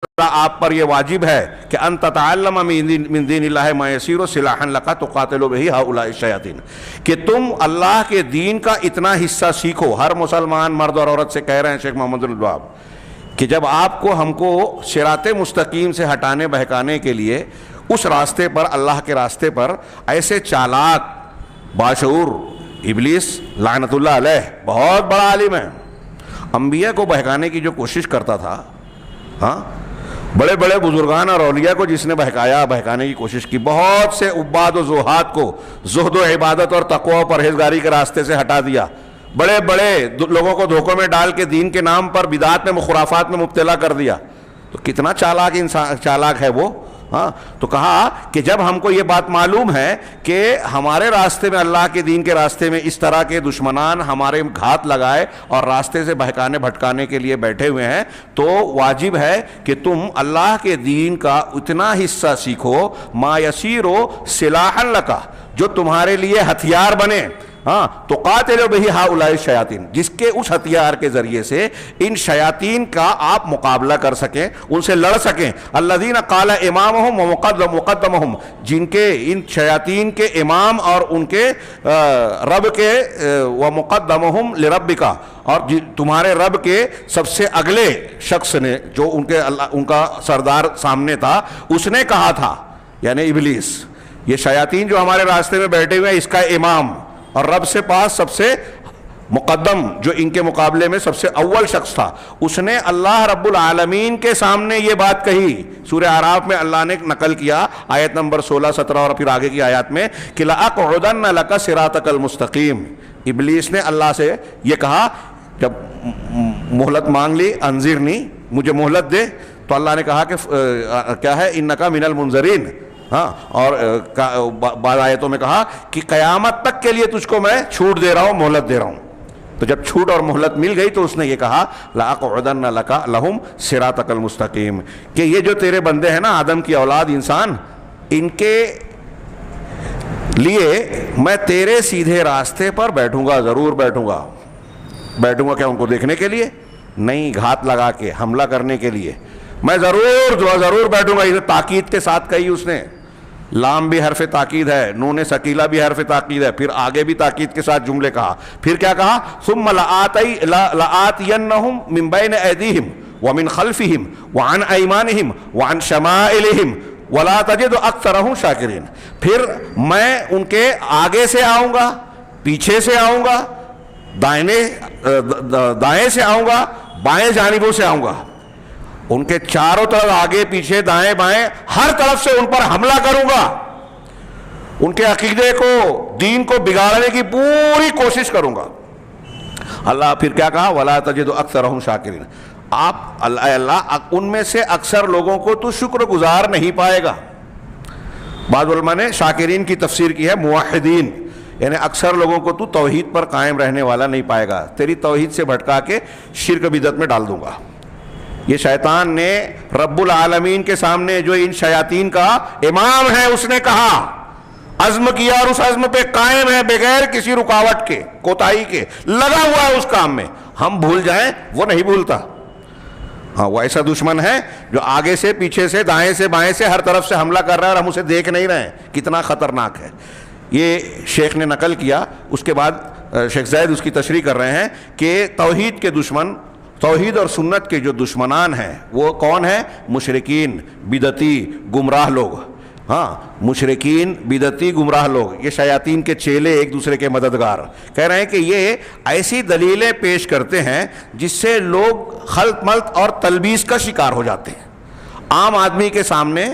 آپ پر یہ واجب ہے کہ ان تتعلم من دین اللہ ما یسیر سلاحا لک تقاتل بہ ہؤلاء الشیاطین، کہ تم اللہ کے دین کا اتنا حصہ سیکھو. ہر مسلمان مرد اور عورت سے کہہ رہے ہیں شیخ محمد الوہاب کہ جب آپ کو ہم کو صراط مستقیم سے ہٹانے بہکانے کے لیے اس راستے پر، اللہ کے راستے پر، ایسے چالاک باشعور ابلیس لعنت اللہ علیہ بہت بڑا عالم ہے، انبیاء کو بہکانے کی جو کوشش کرتا تھا، ہاں بڑے بڑے بزرگان اور اولیاء کو جس نے بہکانے کی کوشش کی، بہت سے عباد و زہاد کو زہد و عبادت اور تقوی و پرہیزگاری کے راستے سے ہٹا دیا، بڑے بڑے لوگوں کو دھوکوں میں ڈال کے دین کے نام پر بدعات میں خرافات میں مبتلا کر دیا. تو کتنا چالاک ہے وہ. ہاں تو کہا کہ جب ہم کو یہ بات معلوم ہے کہ ہمارے راستے میں، اللہ کے دین کے راستے میں اس طرح کے دشمنان ہمارے گھات لگائے اور راستے سے بہکانے بھٹکانے کے لیے بیٹھے ہوئے ہیں، تو واجب ہے کہ تم اللہ کے دین کا اتنا حصہ سیکھو ما یسیر سلاحا لک، جو تمہارے لیے ہتھیار بنے. ہاں تو قاتلوا بہ ہؤلاء الشیاطین، جس کے اس ہتھیار کے ذریعے سے ان شیاطین کا آپ مقابلہ کر سکیں، ان سے لڑ سکیں. الذین قال امامہم ومقدمہم، جن کے ان شیاطین کے امام اور ان کے رب کے ومقدمہم لربک، اور تمہارے رب کے سب سے اگلے شخص نے جو ان کا سردار سامنے تھا، اس نے کہا تھا، یعنی ابلیس، یہ شیاطین جو ہمارے راستے میں بیٹھے ہوئے ہیں، اس کا امام اور رب سے پاس سب سے مقدم، جو ان کے مقابلے میں سب سے اول شخص تھا، اس نے اللہ رب العالمین کے سامنے یہ بات کہی. سورہ اعراف میں اللہ نے نقل کیا آیت نمبر 16، 17 اور پھر آگے کی آیات میں کہ لَأَقْعُدَنَّ لَكَ صِرَاطَكَ الْمُسْتَقِيمَ. ابلیس نے اللہ سے یہ کہا، جب مہلت مانگ لی، انذرنی، مجھے مہلت دے، تو اللہ نے کہا کہ کیا ہے، اِنَّكَ مِنَ الْمُنذَرِينَ. ہاں اور بعض آیتوں میں کہا کہ قیامت تک کے لیے تجھ کو میں چھوٹ دے رہا ہوں، مہلت دے رہا ہوں. تو جب چھوٹ اور مہلت مل گئی تو اس نے یہ کہا لَأَقْعُدَنَّ لَكَ لَهُمْ صِرَاطَكَ الْمُسْتَقِيمَ، کہ یہ جو تیرے بندے ہیں نا، آدم کی اولاد انسان، ان کے لیے میں تیرے سیدھے راستے پر بیٹھوں گا، ضرور بیٹھوں گا. بیٹھوں گا کیا ان کو دیکھنے کے لیے؟ نہیں، گھات لگا کے حملہ کرنے کے لیے میں ضرور بیٹھوں گا. یہ تاکید کے ساتھ کہی اس نے، لام بھی حرف تاکید ہے، نون سکیلہ بھی حرف تاکید ہے، پھر آگے بھی تاکید کے ساتھ جملے کہا. پھر کیا کہا؟ ثم لآتینہم من بین ایدیہم ومن خلفہم وعن ایمانہم وعن شمائلہم ولا تجد اکثرہم شاکرین. پھر میں ان کے آگے سے آؤں گا، پیچھے سے آؤں گا، دائیں سے آؤں گا، بائیں جانبوں سے آؤں گا، ان کے چاروں طرف، آگے پیچھے دائیں بائیں، ہر طرف سے ان پر حملہ کروں گا، ان کے عقیدے کو، دین کو بگاڑنے کی پوری کوشش کروں گا. اللہ پھر کیا کہا؟ وَلَا تَجِدُ أَكْثَرَهُمْ شَاكِرِينَ. آپ اللہ ان میں سے اکثر لوگوں کو تو شکر گزار نہیں پائے گا. بعض علماء نے شاکرین کی تفسیر کی ہے موحدین، یعنی اکثر لوگوں کو تو توحید پر قائم رہنے والا نہیں پائے گا، تیری توحید سے بھٹکا کے شرک بدعت میں ڈال دوں گا. یہ شیطان نے رب العالمین کے سامنے، جو ان شیاطین کا امام ہے، اس نے کہا، عزم کیا اور اس عزم پہ قائم ہے بغیر کسی رکاوٹ کے، کوتاہی کے، لگا ہوا ہے اس کام میں. ہم بھول جائیں، وہ نہیں بھولتا. ہاں وہ ایسا دشمن ہے جو آگے سے، پیچھے سے، دائیں سے، بائیں سے، ہر طرف سے حملہ کر رہا ہے اور ہم اسے دیکھ نہیں رہے ہیں. کتنا خطرناک ہے. یہ شیخ نے نقل کیا. اس کے بعد شیخ زید اس کی تشریح کر رہے ہیں کہ توحید کے دشمن، توحید اور سنت کے جو دشمنان ہیں وہ کون ہیں؟ مشرکین، بدعتی، گمراہ لوگ. ہاں مشرکین، بدعتی، گمراہ لوگ، یہ شیاطین کے چیلے، ایک دوسرے کے مددگار. کہہ رہے ہیں کہ یہ ایسی دلیلیں پیش کرتے ہیں جس سے لوگ خلط ملط اور تلبیس کا شکار ہو جاتے ہیں. عام آدمی کے سامنے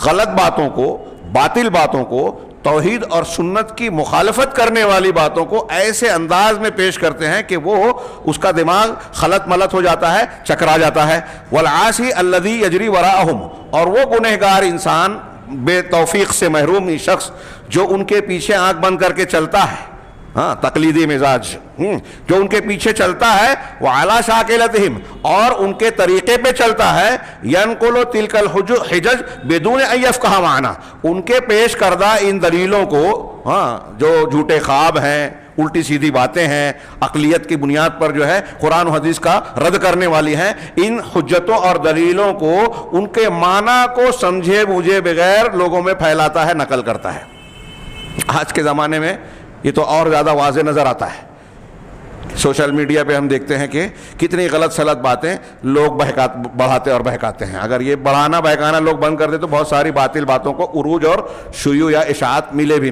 غلط باتوں کو، باطل باتوں کو، توحید اور سنت کی مخالفت کرنے والی باتوں کو ایسے انداز میں پیش کرتے ہیں کہ وہ اس کا دماغ خلط ملط ہو جاتا ہے، چکرا جاتا ہے. والعاصی الذی یجری وراءہم، اور وہ گنہگار انسان، بے توفیق سے محروم شخص جو ان کے پیچھے آنکھ بند کر کے چلتا ہے، ہاں تقلیدی مزاج، جو ان کے پیچھے چلتا ہے، وعلی شاکلتہم، اور ان کے طریقے پہ چلتا ہے، ینقل تلک الحجج بدون ان یفقہ معنی، ان کے پیش کردہ ان دلیلوں کو، ہاں جو جھوٹے خواب ہیں، الٹی سیدھی باتیں ہیں، عقلیت کی بنیاد پر جو ہے قرآن و حدیث کا رد کرنے والی ہیں، ان حجتوں اور دلیلوں کو ان کے معنی کو سمجھے بوجھے بغیر لوگوں میں پھیلاتا ہے، نقل کرتا ہے۔ آج کے زمانے میں یہ تو اور زیادہ واضح نظر آتا ہے۔ سوشل میڈیا پہ ہم دیکھتے ہیں کہ کتنی غلط سلط باتیں لوگ بڑھاتے اور بہکاتے ہیں۔ اگر یہ بڑھانا بہکانا لوگ بند کر دے تو بہت ساری باطل باتوں کو عروج اور شیوع یا اشاعت ملے بھی نہیں۔